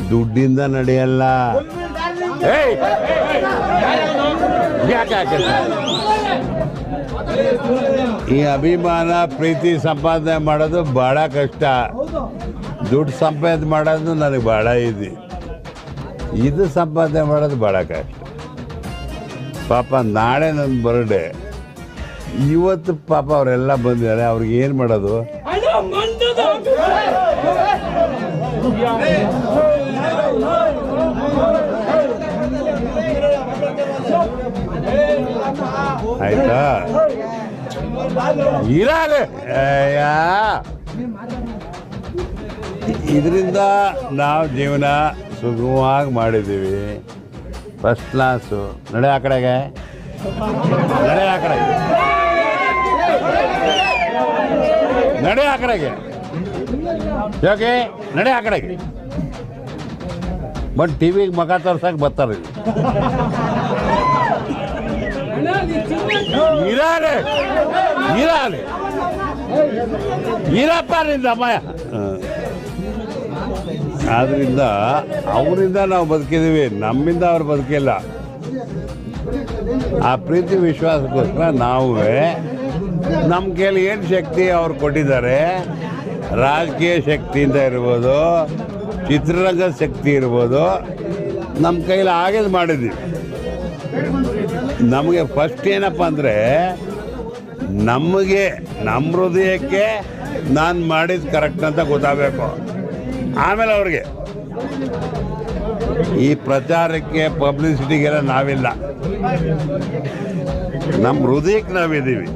ದುಡ್ಡಿಂದ ನಡೆಯಲ್ಲ. ಈ ಅಭಿಮಾನ ಪ್ರೀತಿ ಸಂಪಾದನೆ ಮಾಡೋದು ಭಾಳ ಕಷ್ಟ. ದುಡ್ಡು ಸಂಪಾದನೆ ಮಾಡೋದು ನನಗೆ ಭಾಳ ಇದು ಸಂಪಾದನೆ ಮಾಡೋದು ಭಾಳ ಕಷ್ಟ. ಪಾಪ ನಾಳೆ ನನ್ನ ಬರ್ಡೇ, ಇವತ್ತು ಪಾಪ ಅವರೆಲ್ಲ ಬಂದಿದ್ದಾರೆ, ಅವ್ರಿಗೆ ಏನು ಮಾಡೋದು? ಆಯ್ತಾ? ಇರಾಲೆ ಇದರಿಂದ ನಾವು ಜೀವನ ಸುಗಮವಾಗಿ ಮಾಡಿದ್ದೀವಿ. First class. ನಡೆ ಆ ಕಡೆಗೆ, ನಡೆ ಆ ಕಡೆಗೆ, ನಡೆ ಆ ಕಡೆಗೆ, ಯಾಕೆ ನಡೆ ಆ ಕಡೆಗೆ. ಬಟ್ ಟಿ ವಿಗೆ ಮಗ ತೋರ್ಸಕ್ಕೆ ಬರ್ತಾರೆ. ಇರಾಲೆ ಇರಾಲೆ ಇರಪ್ಪ ನಿಂದ ಅಮ್ಮಯ್ಯ. ಆದ್ದರಿಂದ ಅವರಿಂದ ನಾವು ಬದುಕಿದ್ದೀವಿ, ನಮ್ಮಿಂದ ಅವ್ರು ಬದುಕಿಲ್ಲ. ಆ ಪ್ರೀತಿ ವಿಶ್ವಾಸಕ್ಕೋಸ್ಕರ ನಾವು ನಮ್ಮ ಕೈಲಿ ಏನು ಶಕ್ತಿ ಅವ್ರು ಕೊಟ್ಟಿದ್ದಾರೆ, ರಾಜಕೀಯ ಶಕ್ತಿಯಿಂದ ಇರ್ಬೋದು, ಚಿತ್ರರಂಗದ ಶಕ್ತಿ ಇರ್ಬೋದು, ನಮ್ಮ ಕೈಲಿ ಆಗಿದ್ದು ಮಾಡಿದ್ದೀವಿ. ನಮಗೆ ಫಸ್ಟ್ ಏನಪ್ಪ ಅಂದರೆ ನಮಗೆ ನಮ್ಮ ಹೃದಯಕ್ಕೆ ನಾನು ಮಾಡಿದ್ದು ಕರೆಕ್ಟ್ ಅಂತ ಗೊತ್ತಾಗಬೇಕು. ಆಮೇಲೆ ಅವ್ರಿಗೆ ಈ ಪ್ರಚಾರಕ್ಕೆ ಪಬ್ಲಿಸಿಟಿಗೆಲ್ಲ ನಾವಿಲ್ಲ, ನಮ್ಮ ಹೃದಯಕ್ಕೆ ನಾವಿದ್ದೀವಿ.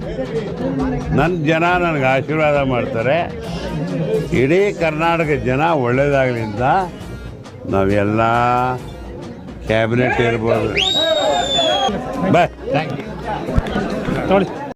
ನನ್ನ ಜನ ನನಗೆ ಆಶೀರ್ವಾದ ಮಾಡ್ತಾರೆ. ಇಡೀ ಕರ್ನಾಟಕ ಜನ ಒಳ್ಳೆಯದಾಗಲಿಂದ ನಾವೆಲ್ಲ ಕ್ಯಾಬಿನೆಟ್ ಇರ್ಬೋದು. ಬಾಯ್, ಥ್ಯಾಂಕ್ ಯು. ನೋಡಿ.